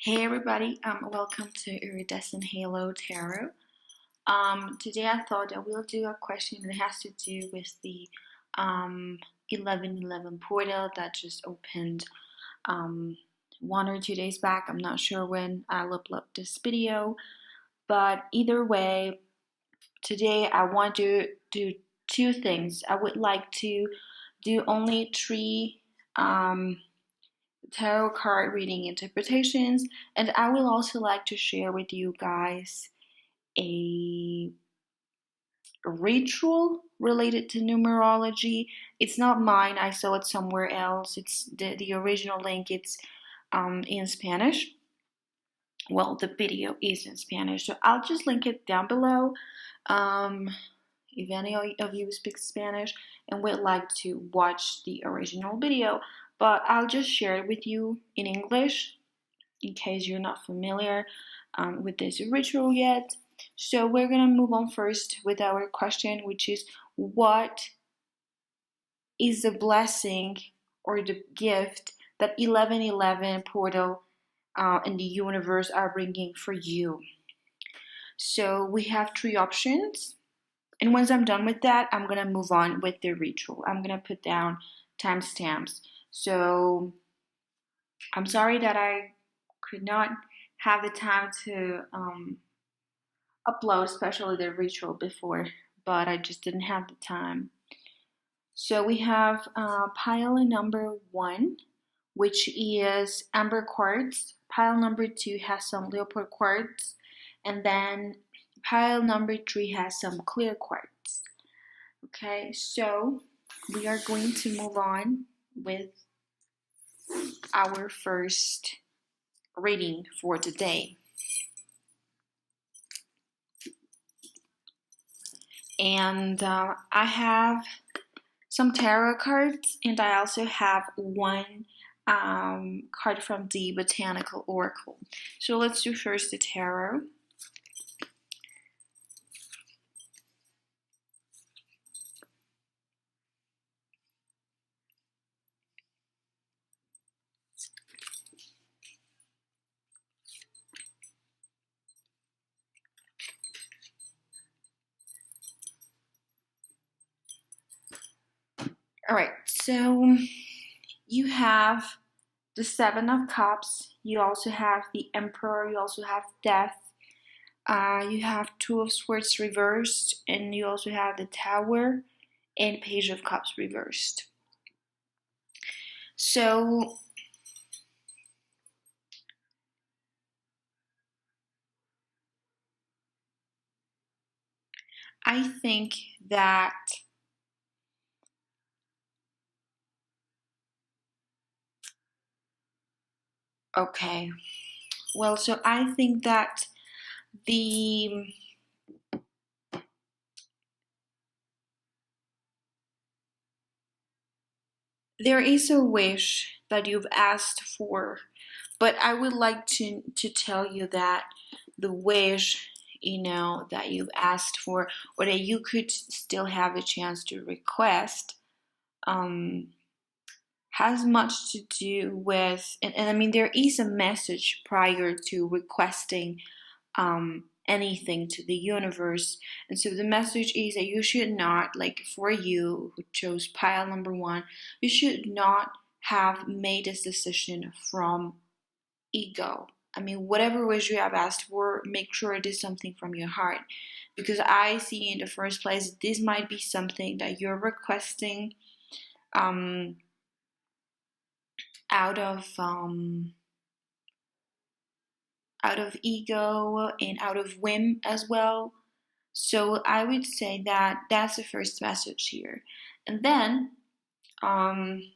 Hey everybody, welcome to Iridescent Halo Tarot. Today I thought I will do a question that has to do with the 1111 portal that just opened 1 or 2 days back. I'm not sure when I'll upload this video, but either way, today I want to do two things. I would like to do only three tarot card reading interpretations, and I will also like to share with you guys a ritual related to numerology. It's not mine, I saw it somewhere else. It's the original link. It's in Spanish. Well, the video is in Spanish, so I'll just link it down below. If any of you speak Spanish and would like to watch the original video, but I'll just share it with you in English in case you're not familiar with this ritual yet. So we're gonna move on first with our question, which is, what is the blessing or the gift that 1111 portal and the universe are bringing for you? So we have three options. And once I'm done with that, I'm going to move on with the ritual. I'm going to put down timestamps. So I'm sorry that I could not have the time to upload, especially the ritual before, but I just didn't have the time. So we have pile number 1, which is amber quartz. Pile number 2 has some leopard quartz. And then pile number 3 has some clear quartz. Okay, so we are going to move on with our first reading for today. And I have some tarot cards, and I also have one card from the Botanical Oracle. So let's do first the tarot. Alright, so you have the 7 of Cups, you also have the Emperor, you also have Death, you have 2 of Swords reversed, and you also have the Tower and Page of Cups reversed. So I think that okay, well, so I think that there is a wish that you've asked for, but I would like to tell you that the wish, that you've asked for, or that you could still have a chance to request, has much to do with, and I mean, there is a message prior to requesting anything to the universe. And so the message is that you should not, like for you who chose pile number 1, you should not have made this decision from ego. I mean, whatever wish you have asked for, make sure it is something from your heart, because I see in the first place this might be something that you're requesting out of ego and out of whim as well. So I would say that that's the first message here. And then I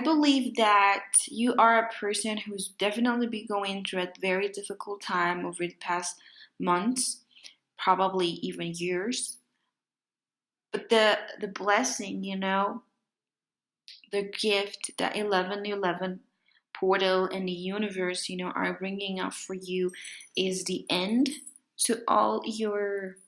believe that you are a person who's definitely been going through a very difficult time over the past months, probably even years. But the blessing, the gift that 1111 portal and the universe, are bringing up for you is the end to all your,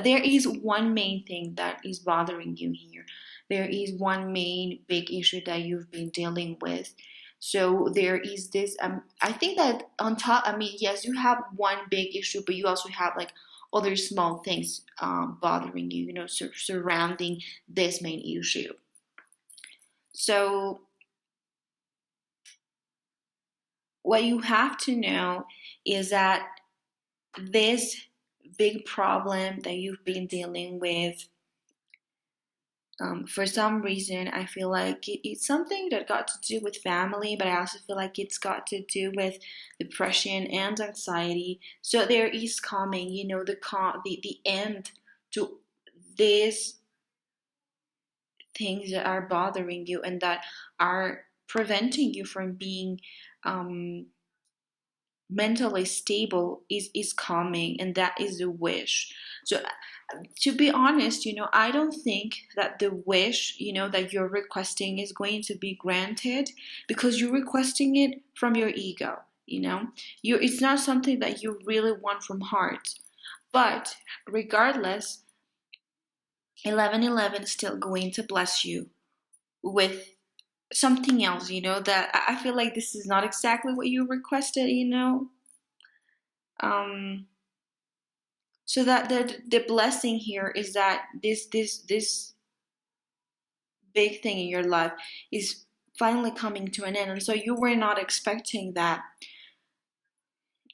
there is one main thing that is bothering you here. There is one main big issue that you've been dealing with. So there is this. I think that on top. I mean, yes, you have one big issue, but you also have like other small things bothering you. You know, surrounding this main issue. So what you have to know is that this big problem that you've been dealing with, for some reason, I feel like it's something that got to do with family, but I also feel like it's got to do with depression and anxiety. So there is coming, you know, the end to these things that are bothering you and that are preventing you from being um, mentally stable is coming, and that is a wish. So to be honest, you know, I don't think that the wish, you know, that you're requesting is going to be granted, because you're requesting it from your ego, you know. It's not something that you really want from heart. But regardless, 1111 is still going to bless you with something else, you know, that I feel like this is not exactly what you requested, you know. um so that the blessing here is that this big thing in your life is finally coming to an end, and so you were not expecting that.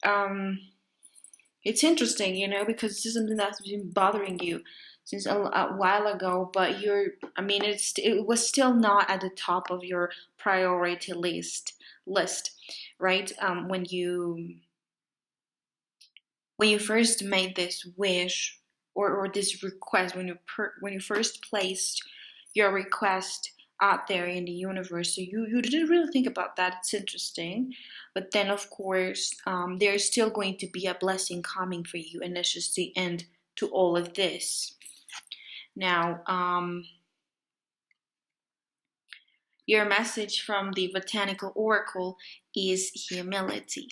um it's interesting, you know, because this is something that's been bothering you since a while ago, but I mean, it was still not at the top of your priority list, right? When you first made this wish, or this request, when you first placed your request out there in the universe, so you didn't really think about that. It's interesting, but then of course, there's still going to be a blessing coming for you, and that's just the end to all of this. Now, your message from the botanical oracle is humility.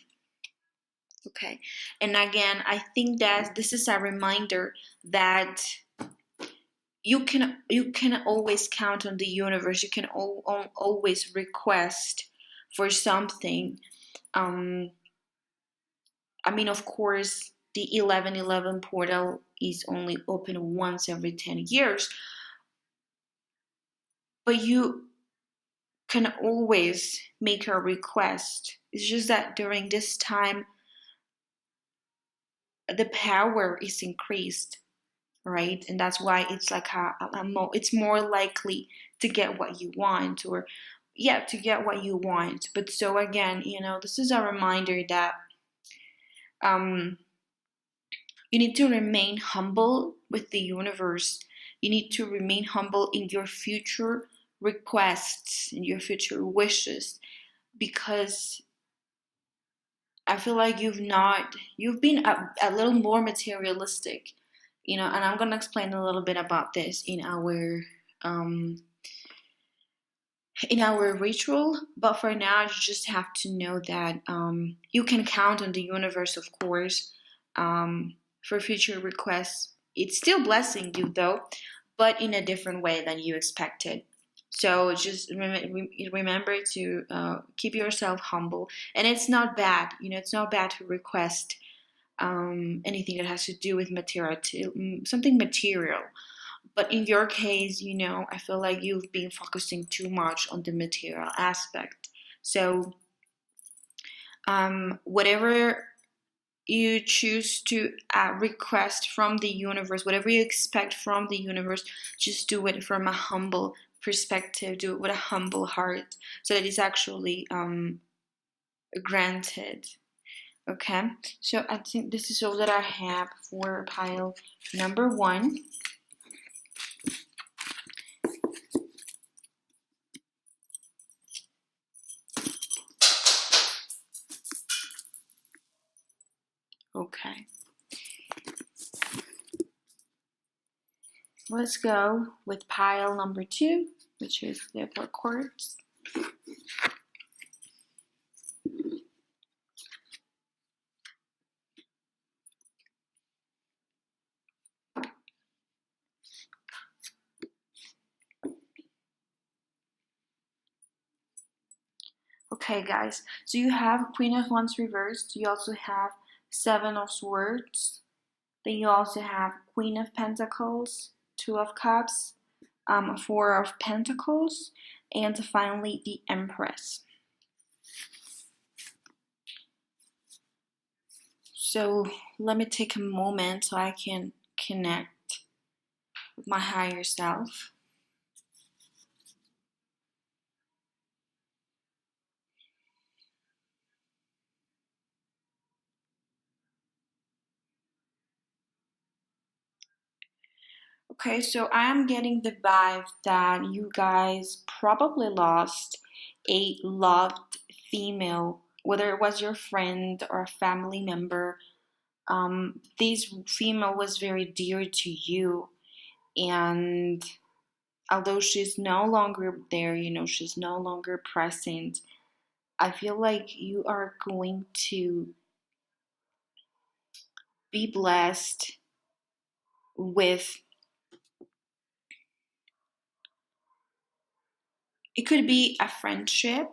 Okay. And again, I think that this is a reminder that you can always count on the universe. You can always request for something. Um, I mean, of course, the 1111 portal is only open once every 10 years, but you can always make a request. It's just that during this time, the power is increased, right? And that's why it's like it's more likely to get what you want, or yeah, to get what you want. But so again, you know, this is a reminder that um you need to remain humble with the universe. You need to remain humble in your future requests, in your future wishes, because I feel like you've been a little more materialistic, you know, and I'm gonna explain a little bit about this um in our ritual. But for now, you just have to know that you can count on the universe, of course, for future requests. It's still blessing you though, but in a different way than you expected. So just remember to keep yourself humble, and it's not bad. You know, it's not bad to request anything that has to do with material, something material. But in your case, you know, I feel like you've been focusing too much on the material aspect. So, whatever you choose to request from the universe, whatever you expect from the universe, just do it from a humble perspective, do it with a humble heart, so that it's actually granted. Okay, so I think this is all that I have for pile number 1. Okay, let's go with pile number 2, which is the chords. Okay, guys. So you have Queen of Wands reversed. You also have Seven of Swords. Then you also have Queen of Pentacles, Two of Cups, Four of Pentacles, and finally the Empress. So let me take a moment so I can connect with my higher self. Okay, so I am getting the vibe that you guys probably lost a loved female, whether it was your friend or a family member. This female was very dear to you, and although she's no longer there, she's no longer present, I feel like you are going to be blessed with, it could be a friendship,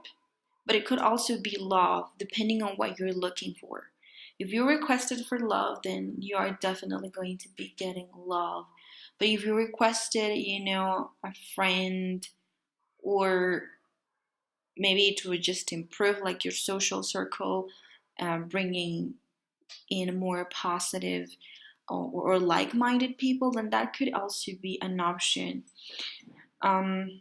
but it could also be love, depending on what you're looking for. If you requested for love, then you are definitely going to be getting love. But if you requested, a friend, or maybe to just improve like your social circle, bringing in more positive or like-minded people, then that could also be an option. Um,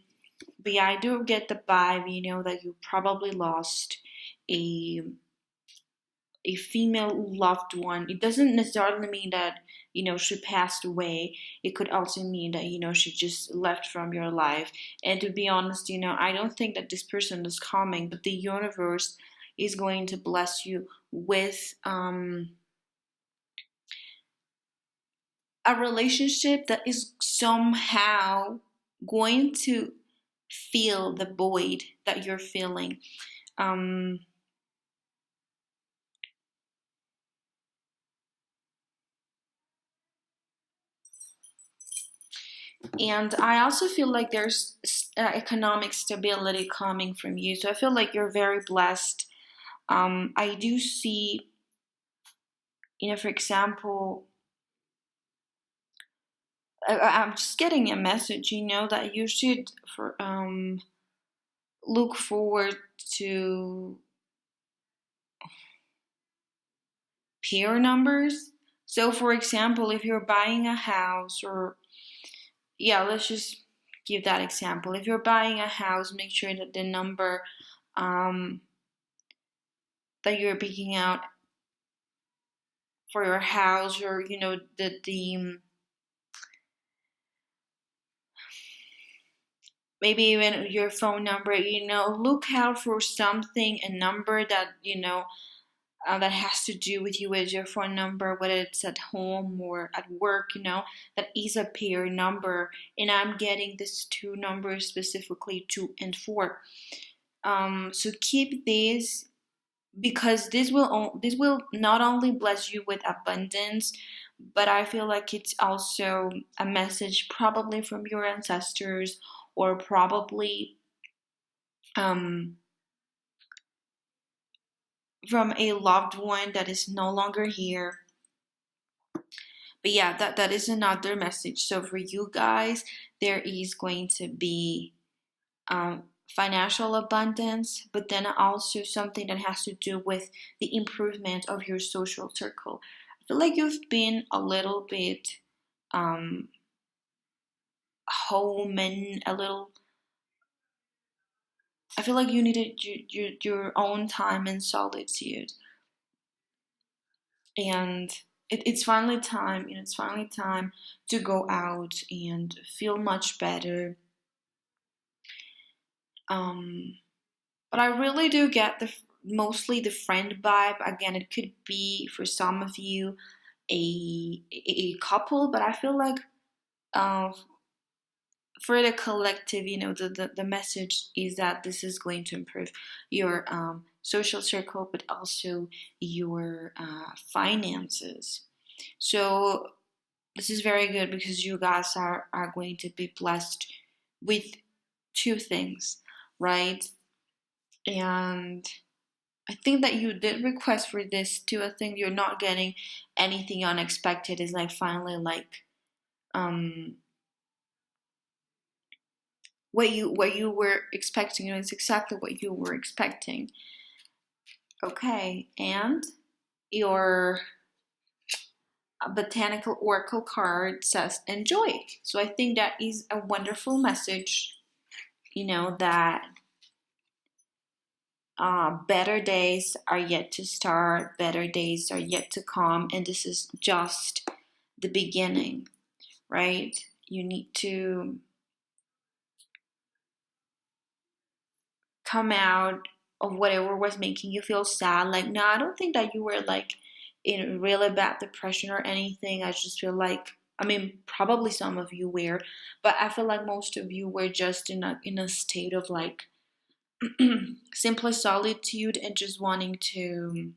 but yeah, I do get the vibe, that you probably lost a a female loved one. It doesn't necessarily mean that she passed away. It could also mean that she just left from your life. And to be honest, I don't think that this person is coming, but the universe is going to bless you with a relationship that is somehow going to fill the void that you're feeling. Um, and I also feel like there's economic stability coming from you. So I feel like you're very blessed. I do see, for example, I'm just getting a message, that you should look forward to pair numbers. So, for example, if you're buying a house, or yeah, let's just give that example. If you're buying a house, make sure that the number um, that you're picking out for your house, or the maybe even your phone number, look out for something, a number that that has to do with you as your phone number, whether it's at home or at work, that is a pair number. And I'm getting these two numbers specifically, 2 and 4. So keep this, because this will not only bless you with abundance, but I feel like it's also a message probably from your ancestors, or probably um, from a loved one that is no longer here. But yeah, that is another message. So for you guys, there is going to be financial abundance, but then also something that has to do with the improvement of your social circle. I feel like you've been a little bit um, home and a little. I feel like you needed your own time and solitude, and it's finally time. It's finally time to go out and feel much better. Um, but I really do get the mostly the friend vibe. Again, it could be for some of you a couple, but I feel like uh, for the collective, the message is that this is going to improve your social circle, but also your finances. So this is very good, because you guys are going to be blessed with two things, right? And I think that you did request for this too. I think you're not getting anything unexpected. It's like finally like um what you were expecting. You know, it's exactly what you were expecting. Okay, and your botanical oracle card says enjoy. So I think that is a wonderful message. You know that better days are yet to start, better days are yet to come, and this is just the beginning, right? You need to come out of whatever was making you feel sad. Like, no, I don't think that you were like in really bad depression or anything. I just feel like, I mean, probably some of you were, but I feel like most of you were just in a state of like simple solitude and just wanting to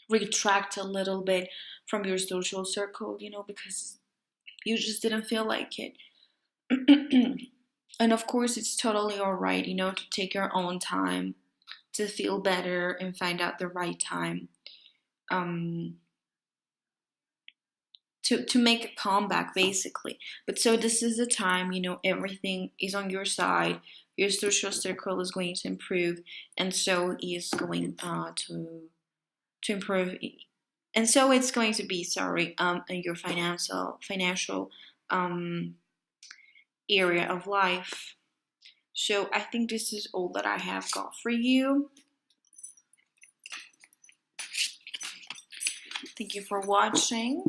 retract a little bit from your social circle, you know, because you just didn't feel like it. And of course, it's totally all right, you know, to take your own time to feel better and find out the right time um, to make a comeback, basically. But so this is the time, you know, everything is on your side. Your social circle is going to improve, and so is going to improve, and so it's going to be sorry in your financial um, area of life. So I think this is all that I have got for you. Thank you for watching.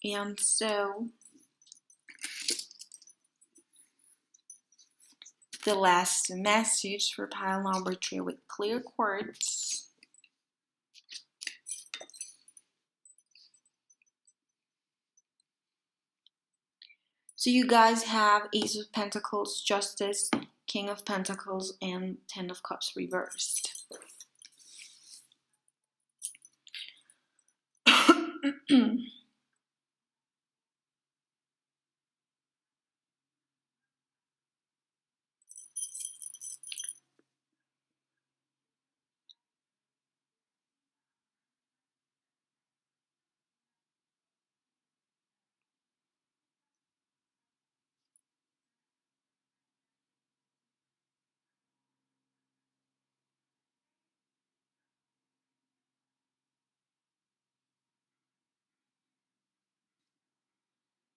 And so the last message for pile number 3 with clear quartz. So you guys have Ace of Pentacles, Justice, King of Pentacles, and Ten of Cups reversed.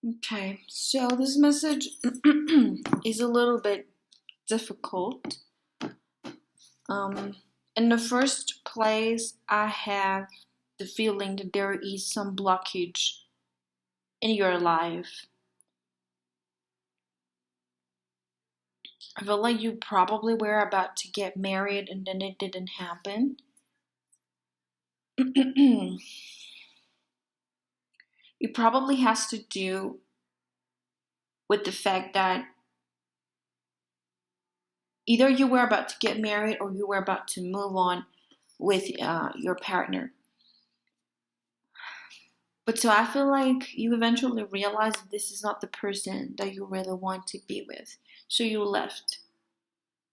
Okay, so this message is a little bit difficult. In the first place, I have the feeling that there is some blockage in your life. I feel like you probably were about to get married and then it didn't happen. It probably has to do with the fact that either you were about to get married or you were about to move on with your partner. But so I feel like you eventually realized that this is not the person that you really want to be with. So you left.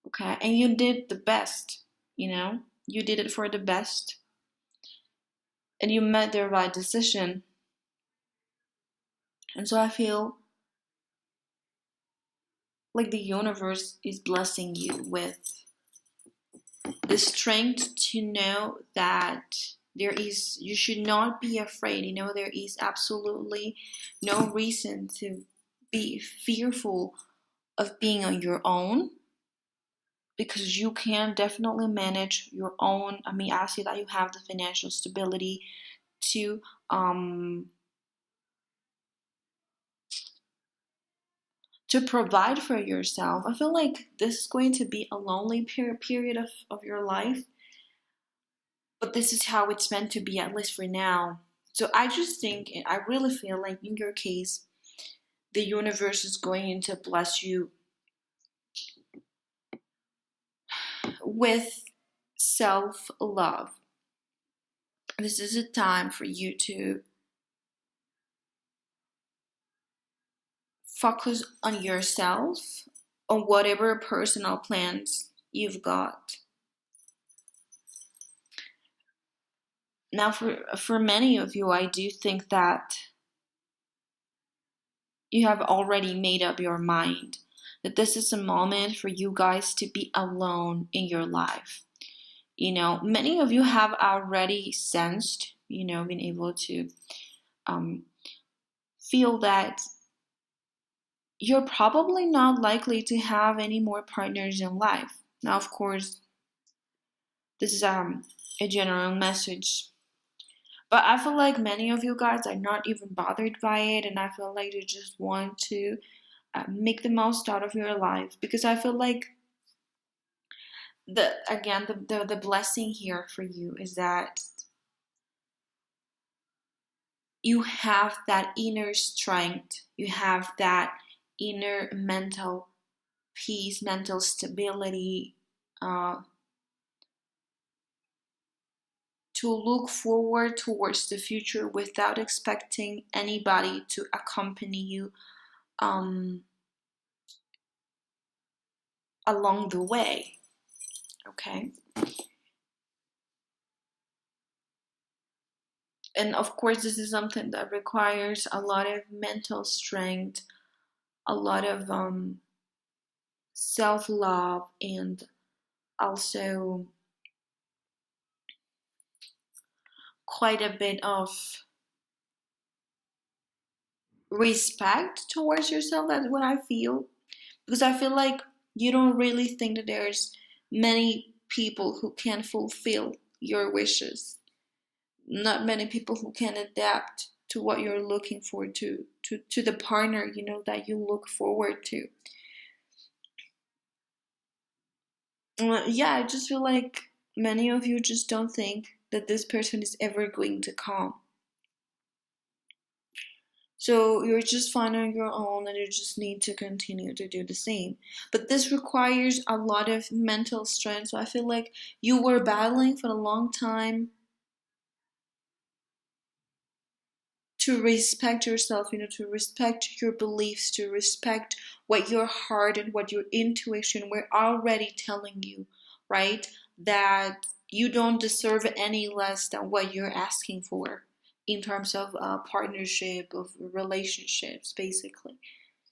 Okay? And you did the best, you know? You did it for the best. And you made the right decision. And so I feel like the universe is blessing you with the strength to know that you should not be afraid. You know, there is absolutely no reason to be fearful of being on your own, because you can definitely manage your own. I mean, I see that you have the financial stability to um to provide for yourself. I feel like this is going to be a lonely period of your life, but this is how it's meant to be, at least for now. So I just think, I really feel like in your case, the universe is going to bless you with self love. This is a time for you to focus on yourself, on whatever personal plans you've got. Now, for many of you, I do think that you have already made up your mind that this is a moment for you guys to be alone in your life. Many of you have already sensed, been able to feel that you're probably not likely to have any more partners in life. Now, of course, this is a general message, but I feel like many of you guys are not even bothered by it, and I feel like you just want to make the most out of your life, because I feel like the blessing here for you is that you have that inner strength, you have that inner mental peace, mental stability, to look forward towards the future without expecting anybody to accompany you along the way. Okay? And of course, this is something that requires a lot of mental strength, a lot of self-love, and also quite a bit of respect towards yourself. That's what I feel, because I feel like you don't really think that there's many people who can fulfill your wishes, not many people who can adapt to what you're looking for, to the partner that you look forward to. Yeah, I just feel like many of you just don't think that this person is ever going to come. So you're just fine on your own, and you just need to continue to do the same. But this requires a lot of mental strength. So I feel like you were battling for a long time to respect yourself, to respect your beliefs, to respect what your heart and what your intuition were already telling you, right? That you don't deserve any less than what you're asking for in terms of partnership, of relationships, basically.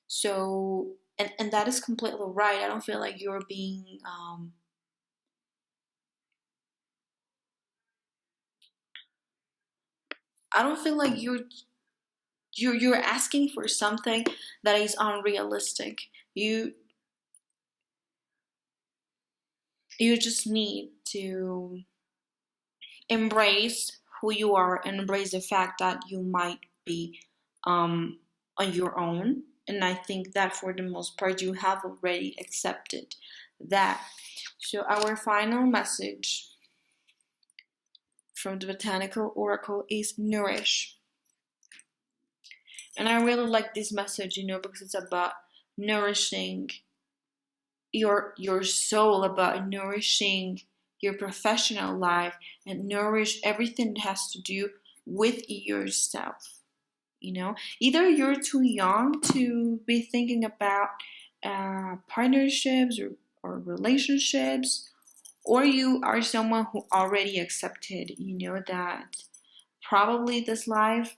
So, and that is completely right. I don't feel like you're being I don't feel like you're asking for something that is unrealistic. You just need to embrace who you are and embrace the fact that you might be on your own. And I think that for the most part, you have already accepted that. So, our final message from the Botanical Oracle is nourish. And I really like this message, because it's about nourishing your soul, about nourishing your professional life, and nourish everything that has to do with yourself. Either you're too young to be thinking about partnerships or relationships, or you are someone who already accepted, that probably this life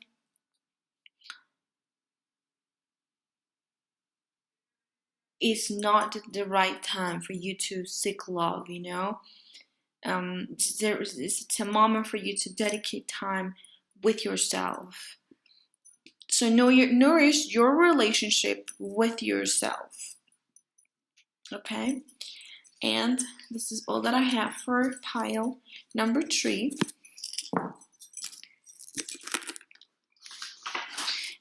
is not the right time for you to seek love. It's a moment for you to dedicate time with yourself. So nourish your relationship with yourself. Okay? And this is all that I have for pile number 3.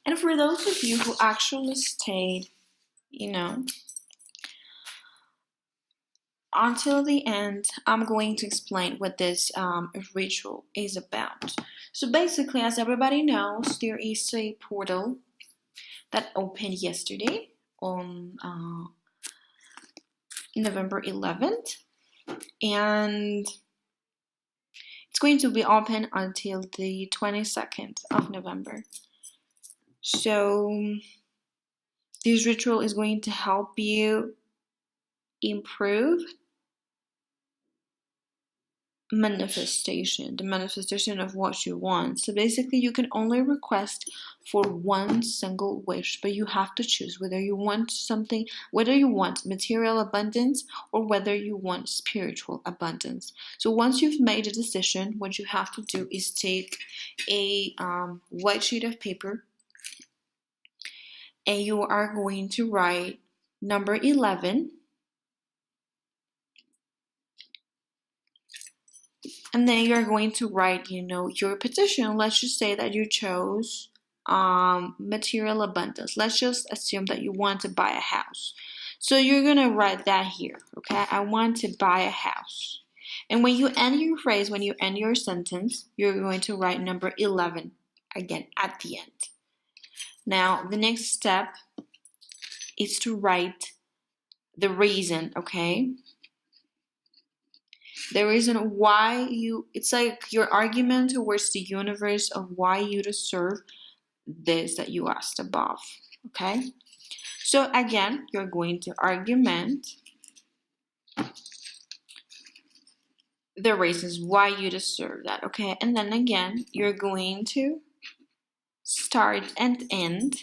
And for those of you who actually stayed, until the end, I'm going to explain what this ritual is about. So basically, as everybody knows, there is a portal that opened yesterday on November 11th, and it's going to be open until the 22nd of November. So this ritual is going to help you improve the manifestation of what you want. So basically you can only request for one single wish, but you have to choose whether you want something, whether you want material abundance or whether you want spiritual abundance. So once you've made a decision, what you have to do is take a white sheet of paper, and you are going to write number 11. And then you're going to write, your petition. Let's just say that you chose material abundance. Let's just assume that you want to buy a house. So you're going to write that here, okay? I want to buy a house. And when you end your phrase, when you end your sentence, you're going to write number 11 again at the end. Now, the next step is to write the reason, okay? The reason why it's like your argument towards the universe of why you deserve this that you asked above, okay? So again, you're going to argument the reasons why you deserve that, okay? And then again, you're going to start and end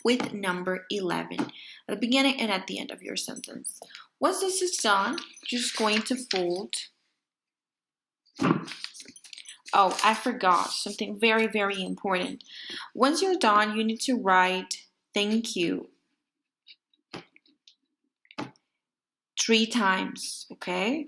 with number 11 at the beginning and at the end of your sentence. Once this is done, you're just going to fold. Oh, I forgot something very, very important. Once you're done, you need to write thank you 3 times, okay?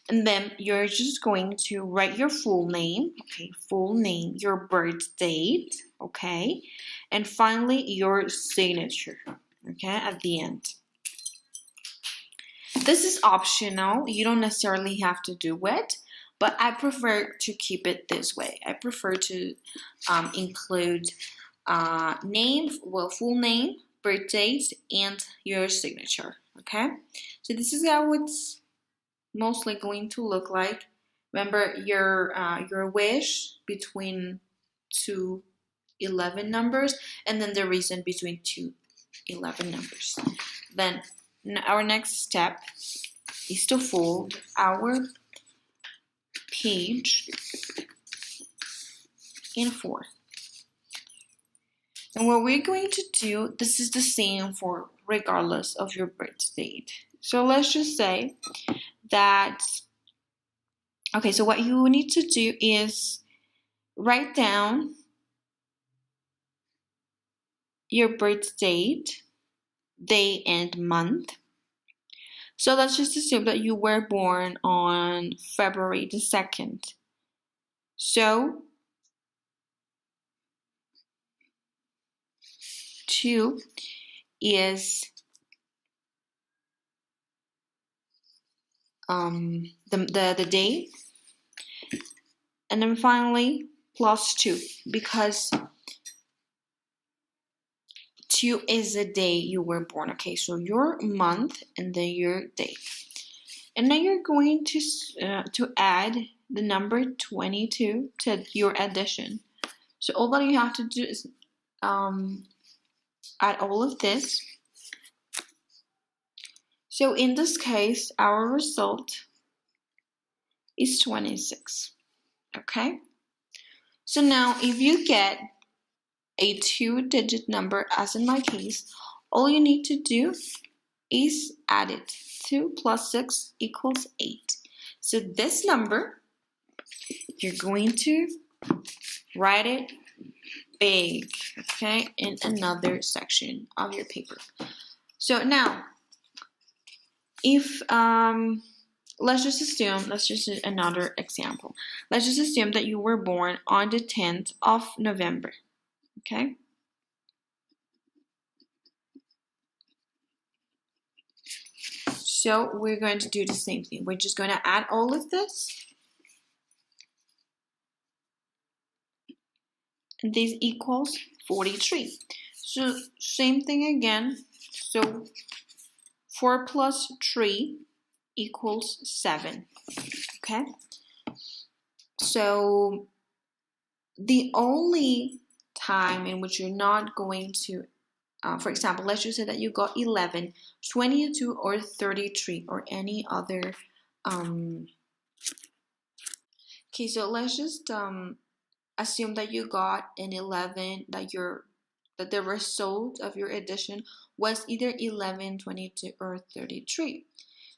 And then you're just going to write your full name, okay? Full name, your birth date, okay? And finally, your signature, okay? At the end. This is optional. You don't necessarily have to do it, but I prefer to keep it this way. I prefer to include full name, birth date, and your signature, okay? So this is how it's mostly going to look like. Remember your wish between 2 11 numbers, and then the reason between 2 11 numbers. Then our next step is to fold our page in 4. And what we're going to do, this is the same for regardless of your birth date. So let's just say that, okay, so what you need to do is write down your birth date, day and month. So let's just assume that you were born on February the 2nd. So 2 is the day, and then finally plus 2, because 2 is the day you were born. Okay, so your month and then your day, and then you're going to add the number 22 to your addition. So all that you have to do is add all of this. So in this case, our result is 26. Okay? So now if you get a 2-digit number, as in my case, all you need to do is add it. 2 plus 6 equals 8. So this number, you're going to write it big, okay, in another section of your paper. So now, if let's just do another example. Let's just assume that you were born on the 10th of November, okay? So we're going to do the same thing. We're just going to add all of this. And this equals 43. So same thing again. So 4 plus 3 equals 7. Okay? So the only time in which you're not going to, for example, let's just say that you got 11, 22, or 33, or any other. Okay, so let's just assume that you got an 11, that the result of your addition was either 11, 22, or 33.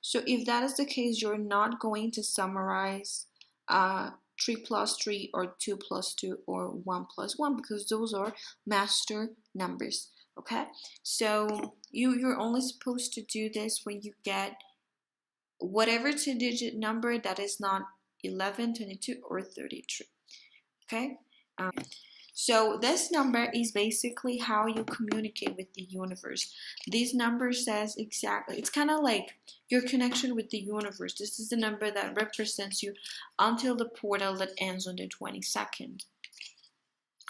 So if that is the case, you're not going to summarize 3 plus 3 or 2 plus 2 or 1 plus 1, because those are master numbers. Okay, so you're only supposed to do this when you get whatever two-digit number that is not 11, 22, or 33. Okay, so this number is basically how you communicate with the universe. This number says exactly, it's kind of like your connection with the universe. This is the number that represents you until the portal that ends on the 22nd.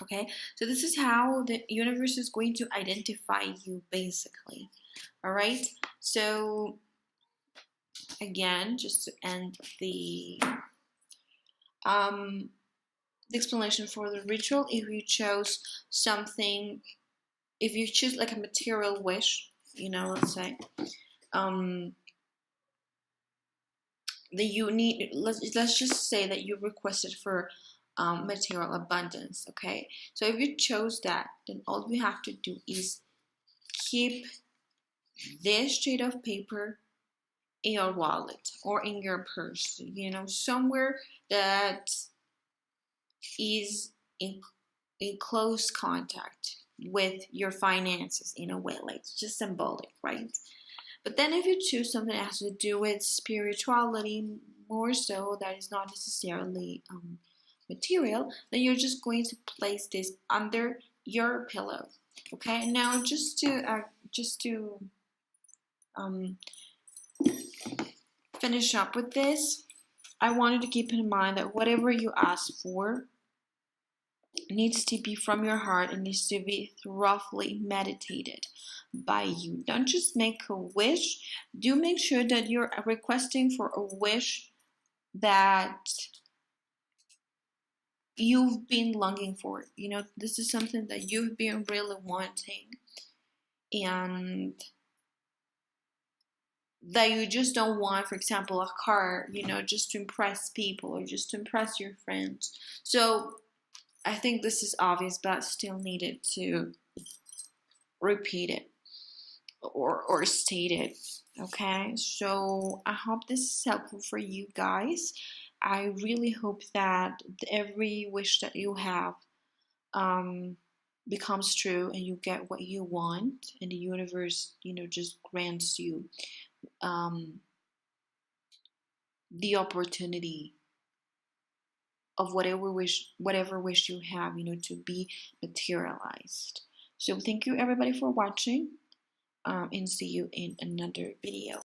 Okay, so this is how the universe is going to identify you, basically. All right, so again, just to end the explanation for the ritual, if you chose something, if you choose like a material wish, let's say, that you need, let's just say that you requested for material abundance. Okay, so if you chose that, then all you have to do is keep this sheet of paper in your wallet or in your purse, somewhere that is in close contact with your finances, in a way, like it's just symbolic, right? But then if you choose something that has to do with spirituality, more so, that is not necessarily material, then you're just going to place this under your pillow. Okay, now just to finish up with this, I wanted to keep in mind that whatever you ask for needs to be from your heart and needs to be thoroughly meditated by you. Don't just make a wish. Do make sure that you're requesting for a wish that you've been longing for. This is something that you've been really wanting, and that you just don't want, for example, a car, just to impress people or just to impress your friends. So I think this is obvious, but still needed to repeat it or state it. Okay, so I hope this is helpful for you guys. I really hope that every wish that you have becomes true and you get what you want, and the universe, just grants you the opportunity of whatever wish you have, to be materialized. So thank you everybody for watching, and see you in another video.